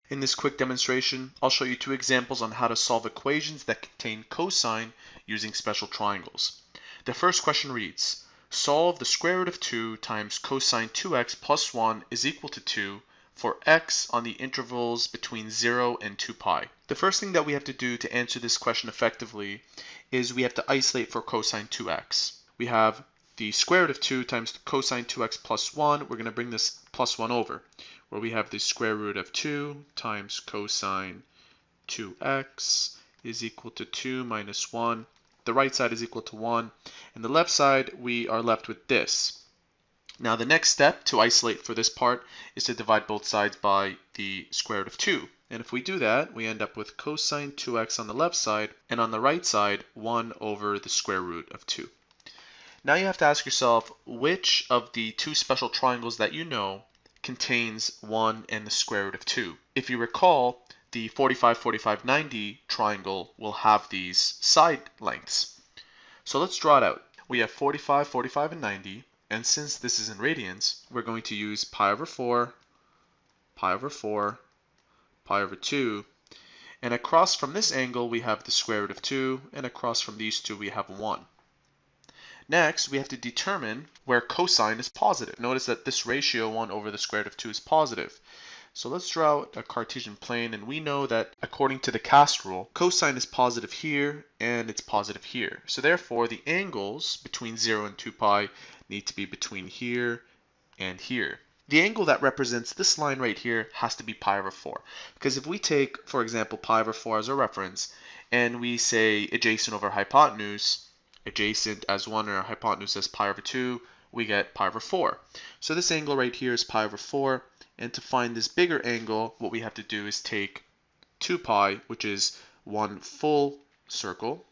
In this quick demonstration, I'll show you two examples on how to solve equations that contain cosine using special triangles. The first question reads, solve the square root of 2 times cosine 2x plus 1 is equal to 2 for x on the intervals between 0 and 2 pi. The first thing that we have to do to answer this question effectively is we have to isolate for cosine 2x. We have the square root of 2 times cosine 2x plus 1. We're going to bring this plus 1 over, where we have the square root of 2 times cosine 2x is equal to 2 minus 1. The right side is equal to 1. And the left side, we are left with this. Now the next step to isolate for this part is to divide both sides by the square root of 2. And if we do that, we end up with cosine 2x on the left side, and on the right side, 1 over the square root of 2. Now you have to ask yourself, which of the two special triangles that you know contains 1 and the square root of 2? If you recall, the 45, 45, 90 triangle will have these side lengths. So let's draw it out. We have 45, 45, and 90, and since this is in radians, we're going to use pi over 4, pi over 4, pi over 2, and across from this angle we have the square root of 2, and across from these two we have 1. Next, we have to determine where cosine is positive. Notice that this ratio 1 over the square root of 2 is positive. So let's draw out a Cartesian plane, and we know that according to the cast rule, cosine is positive here and it's positive here. So therefore, the angles between 0 and 2 pi need to be between here and here. The angle that represents this line right here has to be pi over 4. Because if we take, for example, pi over 4 as a reference, and we say adjacent over hypotenuse, adjacent as 1 and our hypotenuse as pi over 2, we get pi over 4. So this angle right here is pi over 4, and to find this bigger angle, what we have to do is take 2 pi, which is one full circle,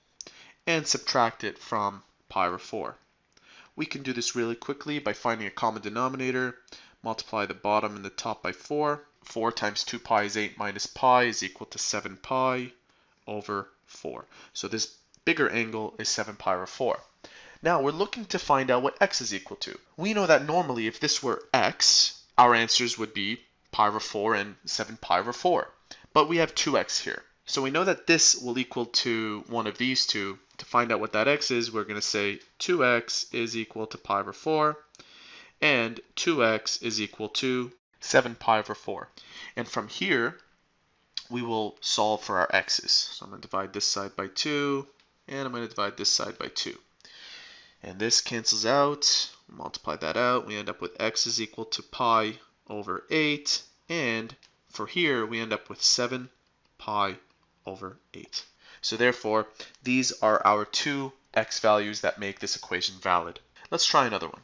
and subtract it from pi over 4. We can do this really quickly by finding a common denominator, multiply the bottom and the top by 4. 4 times 2 pi is 8 minus pi is equal to 7 pi over 4. So this bigger angle is 7 pi over 4. Now we're looking to find out what x is equal to. We know that normally if this were x, our answers would be pi over 4 and 7 pi over 4. But we have 2x here. So we know that this will equal to one of these two. To find out what that x is, we're going to say 2x is equal to pi over 4, and 2x is equal to 7 pi over 4. And from here, we will solve for our x's. So I'm going to divide this side by 2, and I'm going to divide this side by 2. And this cancels out, multiply that out, we end up with x is equal to pi over 8, and for here we end up with 7 pi over 8. So therefore, these are our two x values that make this equation valid. Let's try another one.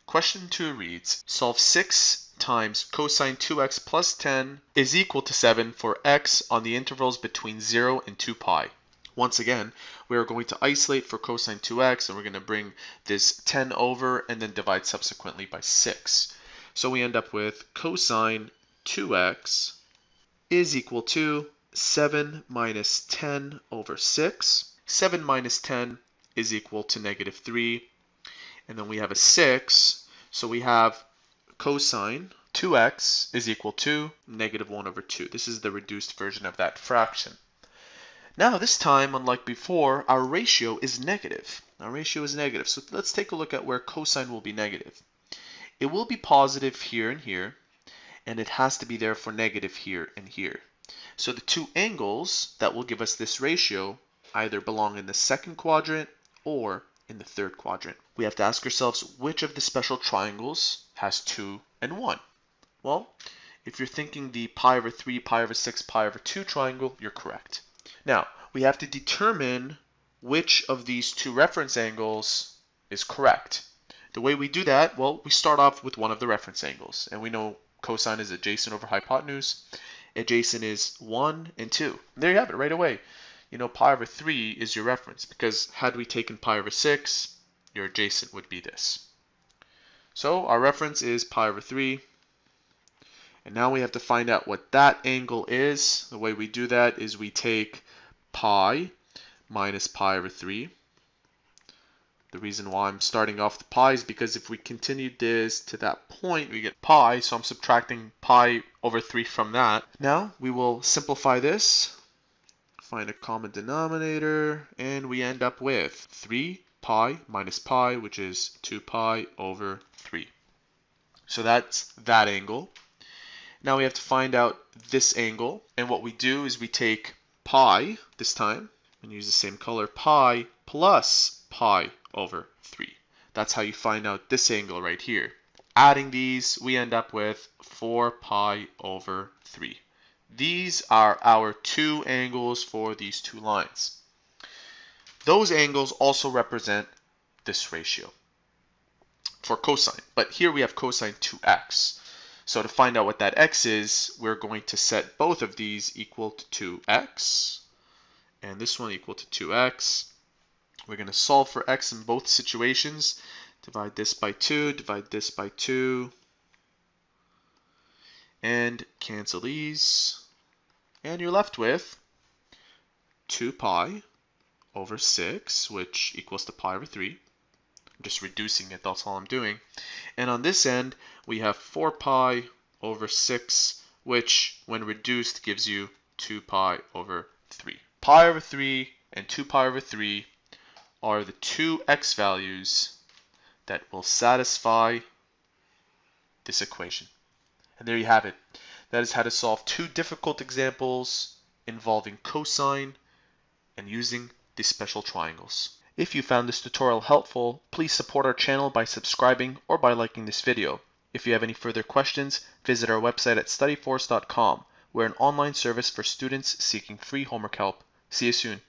Question 2 reads, solve 6 times cosine 2x plus 10 is equal to 7 for x on the intervals between 0 and 2 pi. Once again, we are going to isolate for cosine 2x, and we're going to bring this 10 over and then divide subsequently by 6. So we end up with cosine 2x is equal to 7 minus 10 over 6. 7 minus 10 is equal to negative 3. And then we have a 6. So we have cosine 2x is equal to negative 1 over 2. This is the reduced version of that fraction. Now this time, unlike before, our ratio is negative. Our ratio is negative. So let's take a look at where cosine will be negative. It will be positive here and here, and it has to be there for negative here and here. So the two angles that will give us this ratio either belong in the second quadrant or in the third quadrant. We have to ask ourselves which of the special triangles has 2 and 1. Well, if you're thinking the pi over 3, pi over 6, pi over 2 triangle, you're correct. Now, we have to determine which of these two reference angles is correct. The way we do that, well, we start off with one of the reference angles, and we know cosine is adjacent over hypotenuse. Adjacent is 1 and 2. There you have it right away. You know pi over 3 is your reference, because had we taken pi over 6, your adjacent would be this. So our reference is pi over 3. And now we have to find out what that angle is. The way we do that is we take pi minus pi over 3 The reason why I'm starting off the pi is because if we continue this to that point, we get pi, so I'm subtracting pi over 3 from that. Now we will simplify this, find a common denominator, and we end up with 3 pi minus pi, which is 2 pi over 3. So that's that angle. Now we have to find out this angle, and what we do is we take pi this time, and use the same color, pi plus pi over 3. That's how you find out this angle right here. Adding these, we end up with 4 pi over 3. These are our two angles for these two lines. Those angles also represent this ratio for cosine, but here we have cosine 2x. So to find out what that x is, we're going to set both of these equal to 2x, and this one equal to 2x. We're going to solve for x in both situations. Divide this by 2, divide this by 2, and cancel these. And you're left with 2 pi over 6, which equals to pi over 3. I'm just reducing it, that's all I'm doing. And on this end, we have 4 pi over 6, which when reduced gives you 2 pi over 3. Pi over 3 and 2 pi over 3 are the two x values that will satisfy this equation. And there you have it. That is how to solve two difficult examples involving cosine and using the special triangles. If you found this tutorial helpful, please support our channel by subscribing or by liking this video. If you have any further questions, visit our website at studyforce.com. We're an online service for students seeking free homework help. See you soon.